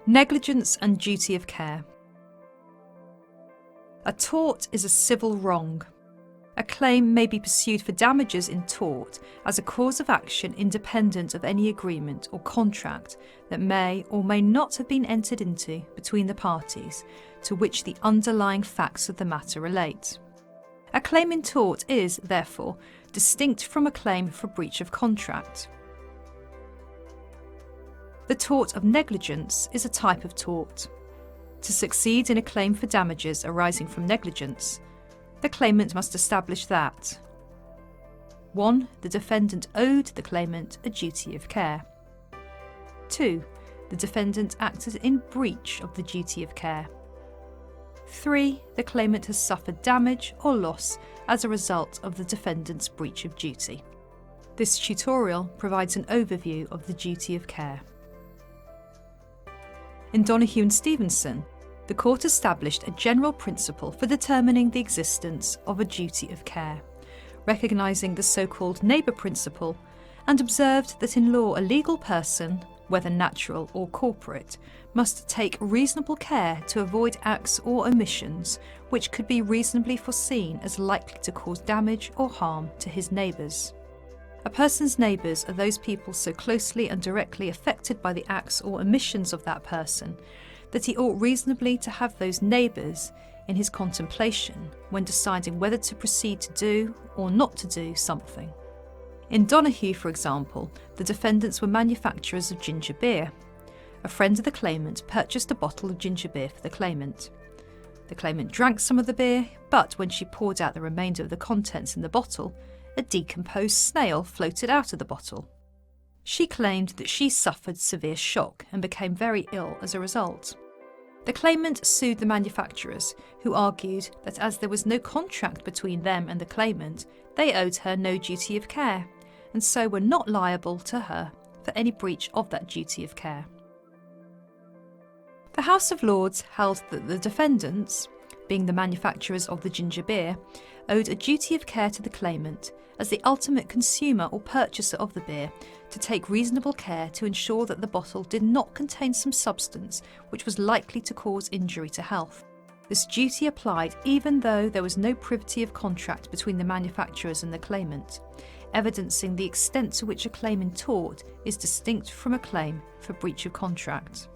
Negligence and duty of care. A tort is a civil wrong. A claim may be pursued for damages in tort as a cause of action independent of any agreement or contract that may or may not have been entered into between the parties to which the underlying facts of the matter relate. A claim in tort is, therefore, distinct from a claim for breach of contract. The tort of negligence is a type of tort. To succeed in a claim for damages arising from negligence, the claimant must establish that 1. The defendant owed the claimant a duty of care. 2. The defendant acted in breach of the duty of care. 3. The claimant has suffered damage or loss as a result of the defendant's breach of duty. This tutorial provides an overview of the duty of care. In Donoghue and Stevenson, the court established a general principle for determining the existence of a duty of care, recognising the so-called neighbour principle, and observed that in law a legal person, whether natural or corporate, must take reasonable care to avoid acts or omissions which could be reasonably foreseen as likely to cause damage or harm to his neighbours. A person's neighbours are those people so closely and directly affected by the acts or omissions of that person that he ought reasonably to have those neighbours in his contemplation when deciding whether to proceed to do or not to do something. In Donoghue, for example, the defendants were manufacturers of ginger beer. A friend of the claimant purchased a bottle of ginger beer for the claimant. The claimant drank some of the beer, but when she poured out the remainder of the contents in the bottle, a decomposed snail floated out of the bottle. She claimed that she suffered severe shock and became very ill as a result. The claimant sued the manufacturers, who argued that as there was no contract between them and the claimant, they owed her no duty of care, and so were not liable to her for any breach of that duty of care. The House of Lords held that the defendants, being the manufacturers of the ginger beer, owed a duty of care to the claimant as the ultimate consumer or purchaser of the beer to take reasonable care to ensure that the bottle did not contain some substance which was likely to cause injury to health. This duty applied even though there was no privity of contract between the manufacturers and the claimant, evidencing the extent to which a claim in tort is distinct from a claim for breach of contract.